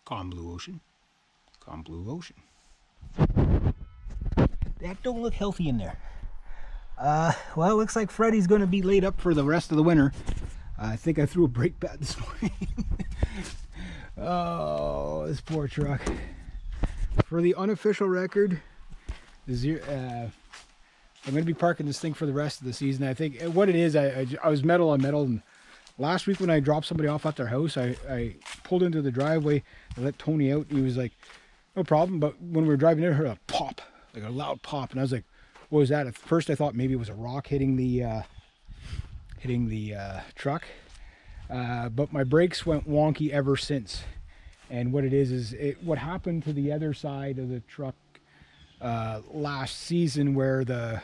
Calm blue ocean. Calm blue ocean. That don't look healthy in there. Well, it looks like Freddy's going to be laid up for the rest of the winter. I think I threw a brake pad this morning. Oh, this poor truck. For the unofficial record, I'm going to be parking this thing for the rest of the season. I think what it is, I was metal on metal, and last week when I dropped somebody off at their house, I pulled into the driveway and let Tony out. He was like, no problem. But when we were driving in, I heard a pop, like a loud pop, and I was like, what was that? At first I thought maybe it was a rock hitting the truck, but my brakes went wonky ever since. And what it is what happened to the other side of the truck last season, where the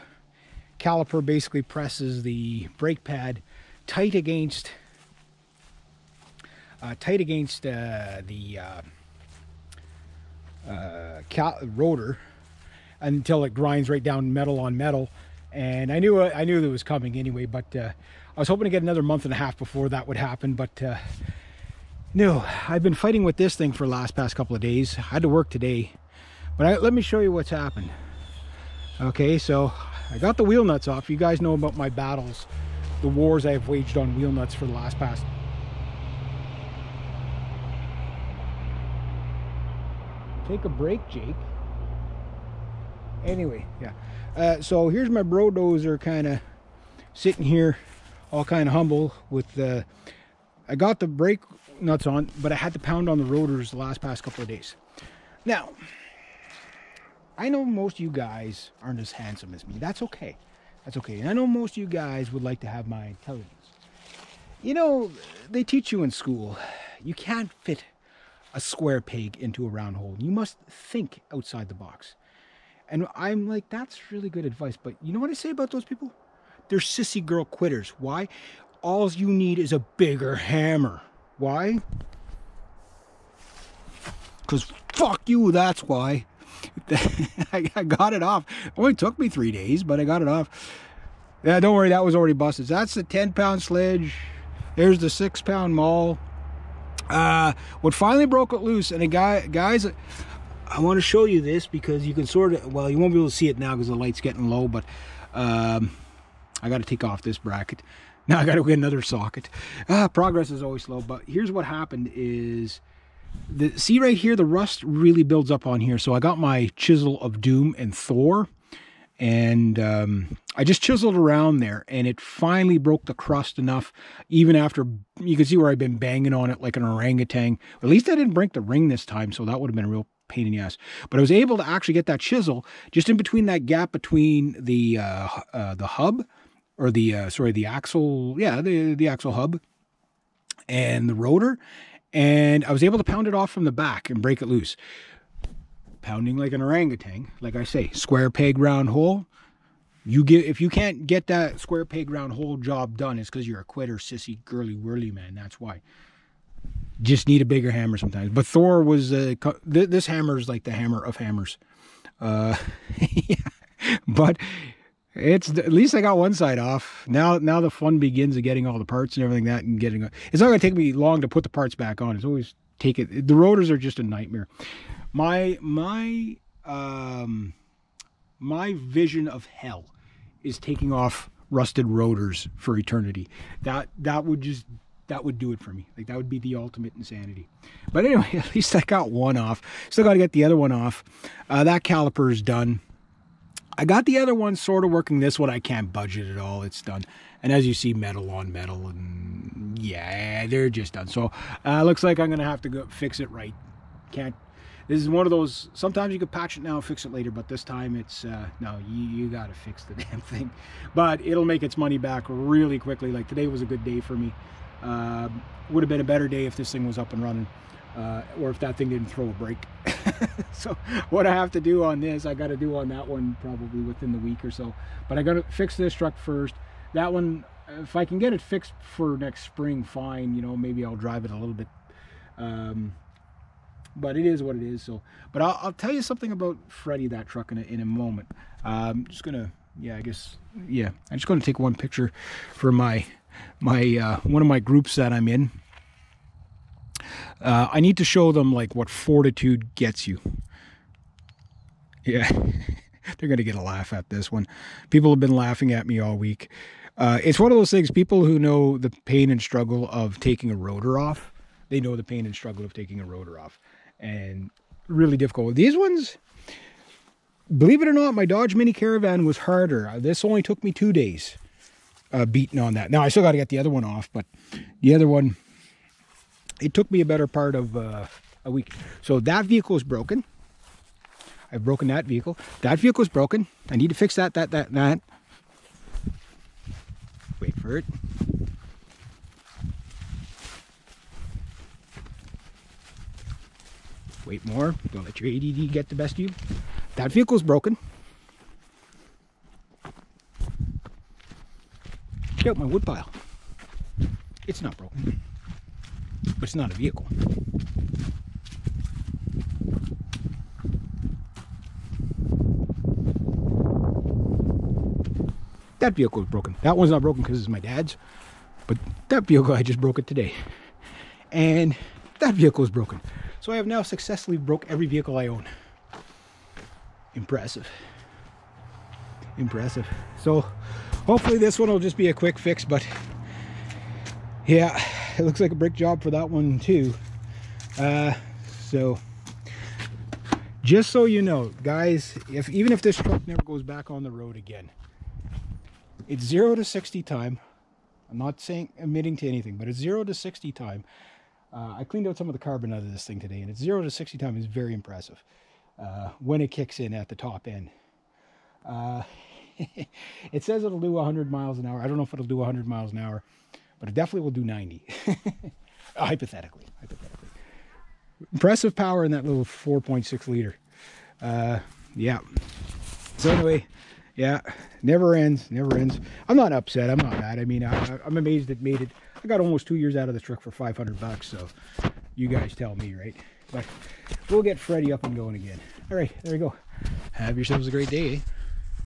caliper basically presses the brake pad tight against the rotor until it grinds right down metal on metal. And I knew that it was coming anyway, but I was hoping to get another month and a half before that would happen. But no, I've been fighting with this thing for the past couple of days. I had to work today, but let me show you what's happened. Okay, so I got the wheel nuts off. You guys know about my battles, the wars I have waged on wheel nuts for the past. Take a break, Jake. Anyway, yeah. So here's my brodozer kind of sitting here, all kind of humble with the. I got the brake nuts on, but I had to pound on the rotors the past couple of days. Now, I know most of you guys aren't as handsome as me. That's okay. That's okay. And I know most of you guys would like to have my intelligence. You know, they teach you in school, you can't fit a square peg into a round hole. You must think outside the box. And I'm like, that's really good advice. But you know what I say about those people? They're sissy girl quitters. Why? All you need is a bigger hammer. Why? Because fuck you, that's why. I got it off. It only took me 3 days, but I got it off. Yeah, don't worry, that was already busted. That's the 10-pound sledge. There's the 6-pound maul. What finally broke it loose, and guys, I want to show you this because you can sort of, well, you won't be able to see it now because the light's getting low, but I got to take off this bracket. Now I got to get another socket. Progress is always slow, but here's what happened is, see right here, the rust really builds up on here. So I got my chisel of doom and Thor, and I just chiseled around there, and it finally broke the crust enough, even after, you can see where I've been banging on it like an orangutan. At least I didn't break the ring this time, so that would have been a real pain in the ass. But I was able to actually get that chisel just in between that gap between the hub, or the axle, yeah, the axle hub and the rotor, and I was able to pound it off from the back and break it loose. Pounding like an orangutan, like I say, square peg round hole. If you can't get that square peg round hole job done, it's because you're a quitter, sissy, girly whirly man. That's why. Just need a bigger hammer sometimes. But Thor was this hammer is like the hammer of hammers. Yeah. But it's, at least I got one side off. Now the fun begins of getting all the parts and everything that, and getting. It's not going to take me long to put the parts back on. It's always take it. The rotors are just a nightmare. My vision of hell is taking off rusted rotors for eternity. That would do it for me. Like, that would be the ultimate insanity. But anyway, at least I got one off. Still got to get the other one off. That caliper is done. I got the other one sort of working. This one I can't budge it at all. It's done. And as you see, metal on metal, and yeah, they're just done. So looks like I'm gonna have to go fix it right. This is one of those, sometimes you can patch it now and fix it later, but this time it's no, you gotta fix the damn thing. But it'll make its money back really quickly. Like, today was a good day for me. Would have been a better day if this thing was up and running, or if that thing didn't throw a break. So what I have to do on this, I got to do on that one probably within the week or so. But I got to fix this truck first. That one, if I can get it fixed for next spring, fine. You know, maybe I'll drive it a little bit. But it is what it is. So, but I'll tell you something about Freddy, that truck, in a moment. I'm just gonna, yeah, I guess, yeah, I'm just gonna take one picture for my one of my groups that I'm in. I need to show them like what fortitude gets you. Yeah, they're going to get a laugh at this one. People have been laughing at me all week. It's one of those things, people who know the pain and struggle of taking a rotor off, they know the pain and struggle of taking a rotor off. And really difficult. These ones, believe it or not, my Dodge Mini Caravan was harder. This only took me 2 days beating on that. Now, I still got to get the other one off, but the other one, it took me a better part of a week. So that vehicle is broken. I've broken that vehicle. That vehicle is broken. I need to fix that. Wait for it. Wait more. Don't let your ADD get the best of you. That vehicle's broken. Check out my wood pile. It's not broken. But it's not a vehicle. That vehicle is broken. That one's not broken because it's my dad's. But that vehicle, I just broke it today. And that vehicle is broken. So I have now successfully broke every vehicle I own. Impressive. Impressive. So hopefully this one will just be a quick fix, but yeah, it looks like a brick job for that one too. So just so you know, guys, even if this truck never goes back on the road again, it's 0 to 60 time. I'm not saying admitting to anything, but it's 0 to 60 time. I cleaned out some of the carbon out of this thing today, and it's 0 to 60 time is very impressive when it kicks in at the top end. It says it'll do 100 miles an hour. I don't know if it'll do 100 miles an hour, but it definitely will do 90. Hypothetically. Impressive power in that little 4.6 liter. Yeah. So anyway, yeah, never ends. I'm not upset. I'm not mad. I mean, I'm amazed it made it. I got almost 2 years out of this truck for $500, so you guys tell me, right? But we'll get Freddie up and going again. All right, there we go. Have yourselves a great day, eh?